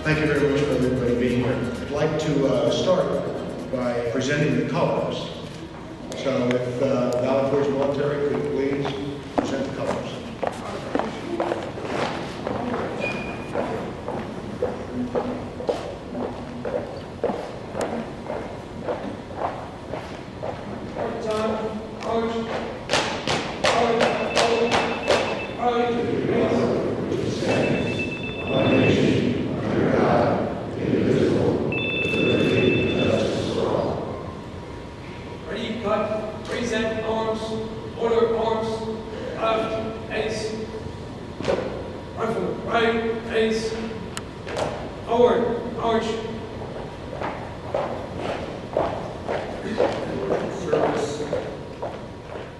Thank you very much for everybody being here. I'd like to start by presenting the colors. So if Valley Forge Military could please present the colors.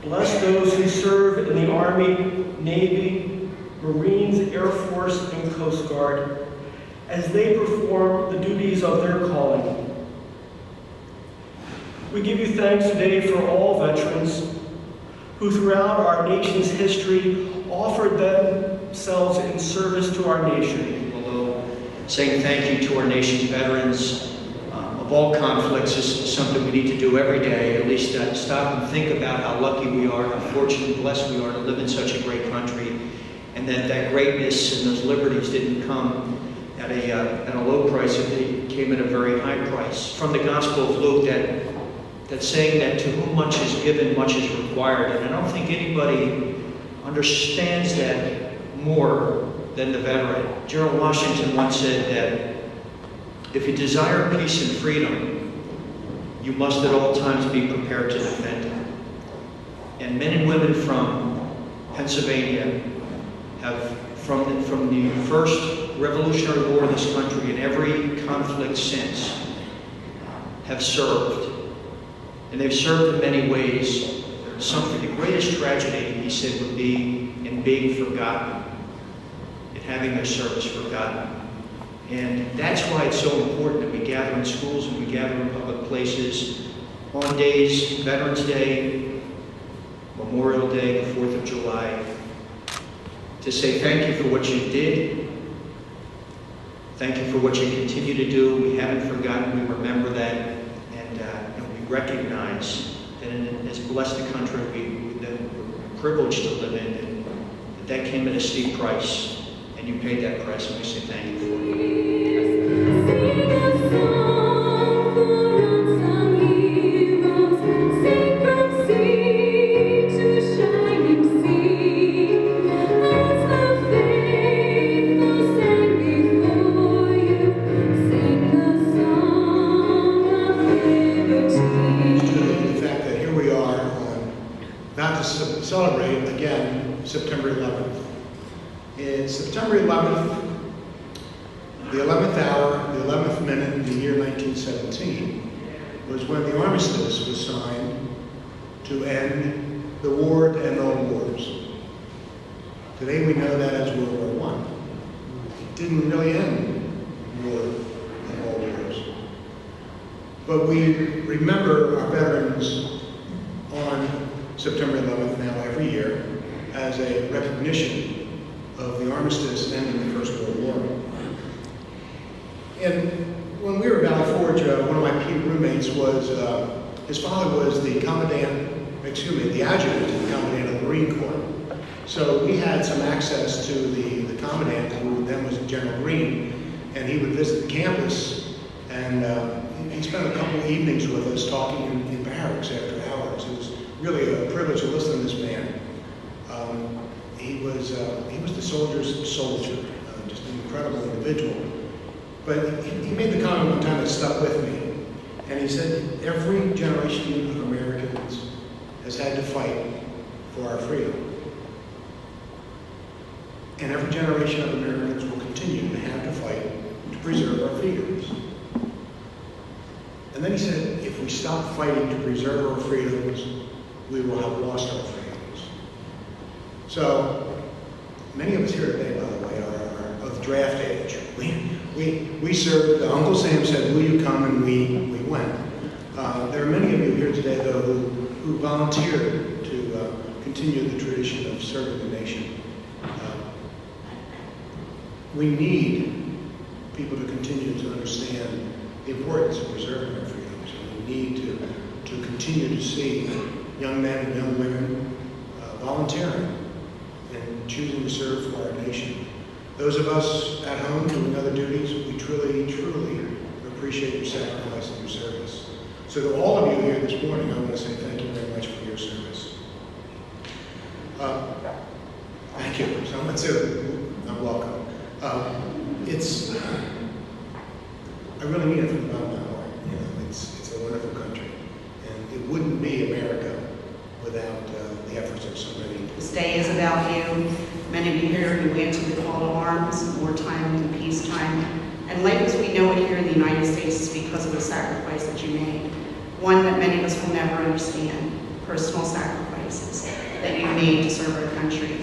Bless those who serve in the Army, Navy, Marines, Air Force, and Coast Guard as they perform the duties of their calling. We give you thanks today for all veterans who throughout our nation's history offered themselves in service to our nation. Although saying thank you to our nation's veterans of all conflicts is something we need to do every day, at least stop and think about how lucky we are, how fortunate and blessed we are to live in such a great country, and that greatness and those liberties didn't come at a low price, it came at a very high price. From the Gospel of Luke, that saying that to whom much is given, much is required, and I don't think anybody understands that more than the veteran. General Washington once said that if you desire peace and freedom, you must at all times be prepared to defend it. And men and women from Pennsylvania have, from the first Revolutionary War in this country and every conflict since, have served. And they've served in many ways. Something, the greatest tragedy, he said, would be in being forgotten, in having their service forgotten. And that's why it's so important that we gather in schools and we gather in public places on days, Veterans Day, Memorial Day, the 4th of July, to say thank you for what you did. Thank you for what you continue to do. We haven't forgotten, we remember that, and we recognize that in as blessed a country we're privileged to live in, and that came at a steep price, and you paid that price, and we say thank you for it. Celebrate again September 11th. It's September 11th, the 11th hour, the 11th minute in the year 1917 was when the armistice was signed to end the war to end all wars. Today we know that as World War I. It didn't really end war and all wars. But we remember our veterans on September 11th now every year as a recognition of the armistice ending the First World War. And when we were at Valley Forge, one of my roommates was, his father was the the adjutant commandant of the Marine Corps. So we had some access to the commandant, who then was General Green, and he would visit the campus, and he spent a couple of evenings with us talking in barracks after hours. It was really a privilege to listen to this man. He was the soldier's soldier, just an incredible individual. But he made the comment one time that stuck with me, and he said, every generation of Americans has had to fight for our freedom. And every generation of Americans will continue to have to fight to preserve our freedoms. And then he said, if we stop fighting to preserve our freedoms, we will have lost our freedoms. So, many of us here today, by the way, are of draft age. We served, Uncle Sam said, will you come, and we went. There are many of you here today, though, who volunteered to continue the tradition of serving the nation. We need people to continue to understand the importance of preserving our freedoms. And we need to continue to see young men and young women volunteering and choosing to serve for our nation. Those of us at home doing other duties, we truly, truly appreciate your sacrifice and your service. So to all of you here this morning, I want to say thank you very much for your service. Thank you. Someone too. I'm welcome. I really mean it from the bottom of my heart. You know, it's a wonderful country, and it wouldn't be America without the efforts of so many. This day is about you. Many of you here, you answered the call to arms, wartime and peacetime. And life as we know it here in the United States is because of the sacrifice that you made. One that many of us will never understand, personal sacrifices that you made to serve our country.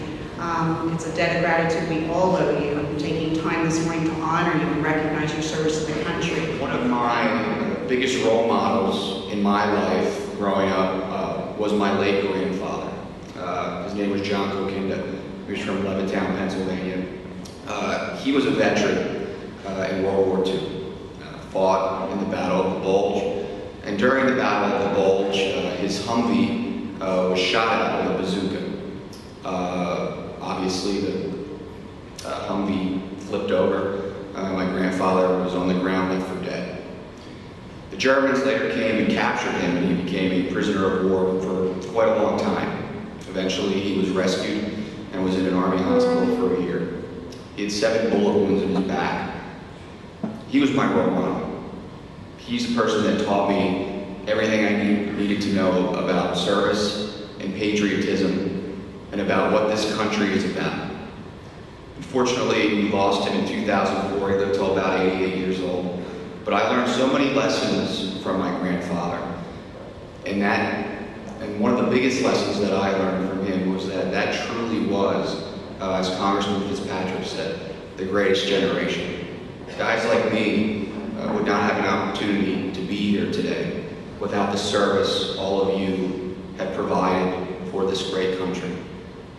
It's a debt of gratitude we all owe you, taking time this morning to honor you and recognize your service to the country. One of my biggest role models in my life growing up was my late grandfather. His name was John Kokinda. He was from Levittown, Pennsylvania. He was a veteran in World War II, fought in the Battle of the Bulge. And during the Battle of the Bulge, his Humvee was shot at with a bazooka. Obviously, the Humvee flipped over. My grandfather was on the ground left for dead. The Germans later came and captured him, and he became a prisoner of war for quite a long time. Eventually, he was rescued and was in an army hospital for a year. He had 7 bullet wounds in his back. He was my role model. He's the person that taught me everything I needed to know about service and patriotism and about what this country is about. Unfortunately, we lost him in 2004. He lived till about 88 years old. But I learned so many lessons from my grandfather. And one of the biggest lessons that I learned from him was that truly was, as Congressman Fitzpatrick said, the greatest generation. Guys like me would not have an opportunity to be here today without the service all of you have provided for this great country.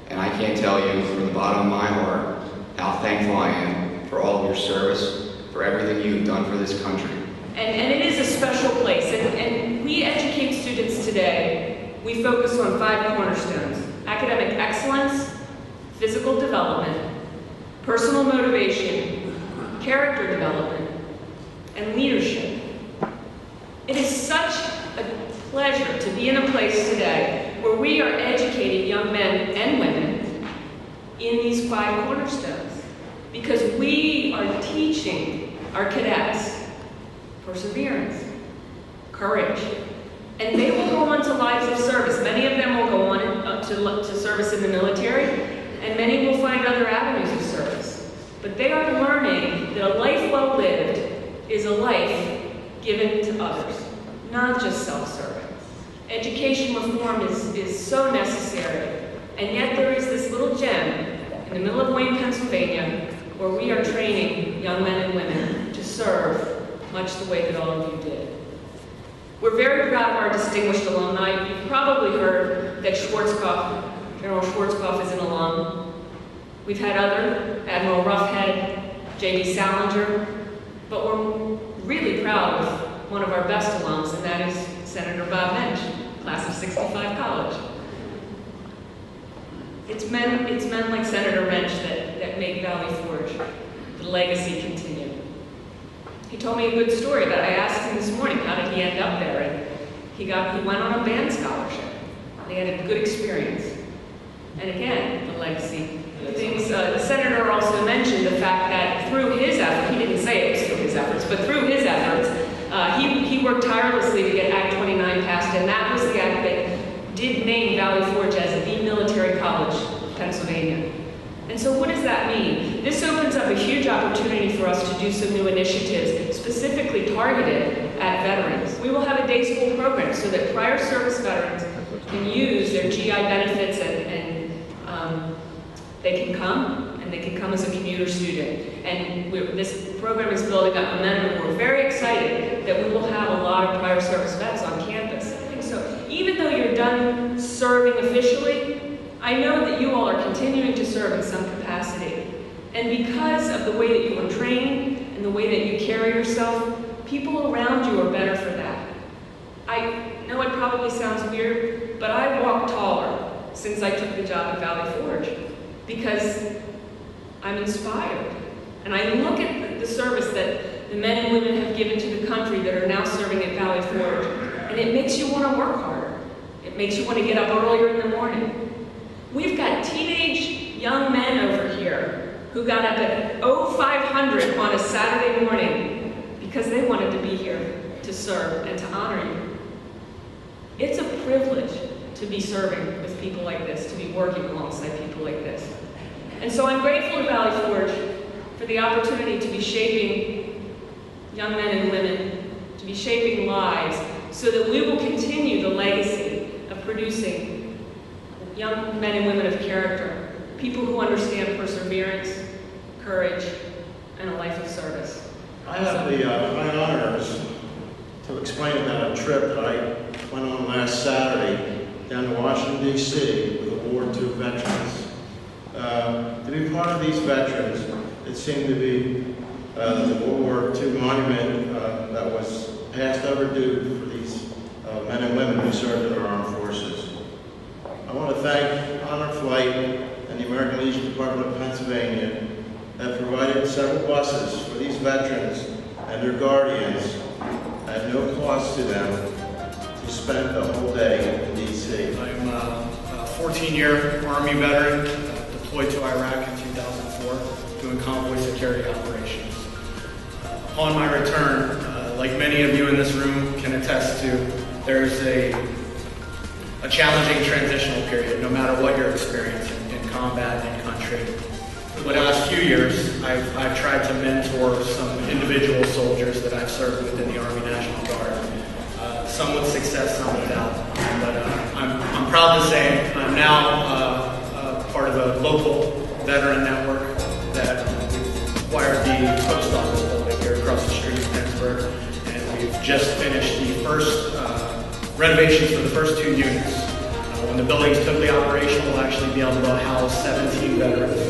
And I can't tell you from the bottom of my heart how thankful I am for all of your service, for everything you've done for this country. And it is a special place. And we educate students today. We focus on 5 cornerstones: academic excellence, physical development, personal motivation, character development, and leadership. It is such a pleasure to be in a place today where we are educating young men and women in these 5 cornerstones, because we are teaching our cadets perseverance, courage, and they will go on to lives of service. Many of them will go on to service in the military, and many will find other avenues of service. But they are learning that a life well lived is a life given to others, not just self-serving. Education reform is so necessary, and yet there is this little gem in the middle of Wayne, Pennsylvania, where we are training young men and women to serve much the way that all of you did. We're very proud of our distinguished alumni. You've probably heard that General Schwarzkopf is an alum. We've had other, Admiral Roughhead, J.D. Salinger, but we're really proud of one of our best alums, and that is Senator Bob Mensch, class of '65 college. It's men like Senator Mensch that make Valley Forge the legacy continue. He told me a good story that I asked him this morning, how did he end up there? And he went on a band scholarship. He had a good experience. And again, the legacy. The senator also mentioned the fact that through his effort, he didn't say it was through his efforts, but through his efforts, he worked tirelessly to get Act 29 passed, and that was the act that did name Valley Forge as the military college of Pennsylvania. And so what does that mean? This opens up a huge opportunity for us to do some new initiatives specifically targeted at veterans. We will have a day school program so that prior service veterans can use their GI benefits and they can come, and they can come as a commuter student. And this program is building up momentum. We're very excited that we will have a lot of prior service vets on campus. So even though you're done serving officially, I know that you all are continuing to serve in some capacity. And because of the way that you were trained and the way that you carry yourself, people around you are better for that. I know it probably sounds weird, but I walk taller since I took the job at Valley Forge because I'm inspired. And I look at the service that the men and women have given to the country that are now serving at Valley Forge, and it makes you want to work harder. It makes you want to get up earlier in the morning. We've got teenage young men over here who got up at 0500 on a Saturday morning because they wanted to be here to serve and to honor you. It's a privilege to be serving with people like this, to be working alongside people like this. And so I'm grateful to Valley Forge for the opportunity to be shaping young men and women, to be shaping lives, so that we will continue the legacy of producing young men and women of character, people who understand perseverance, courage, and a life of service. I have the high honors to explain about a trip that I went on last Saturday down to Washington, D.C. with World War II veterans. To be part of these veterans, it seemed to be the World War II monument that was past overdue for these men and women who served in our armed forces. I want to thank Honor Flight and the American Legion Department of Pennsylvania that provided several buses for these veterans and their guardians at no cost to them to spend the whole day in D.C. I'm a 14-year Army veteran, deployed to Iraq in 2004 doing convoy security operations. Upon my return, like many of you in this room can attest to, there's a challenging transitional period, no matter what you're experiencing in combat and country. For the last few years, I've tried to mentor some individual soldiers that I've served with in the Army National Guard. Some with success, some without. But I'm proud to say I'm now part of a local veteran network that acquired the post office building here across the street in Pennsburg, and we've just finished the first renovations for the first 2 units. When the building is totally operational, we'll actually be able to house 17 veterans.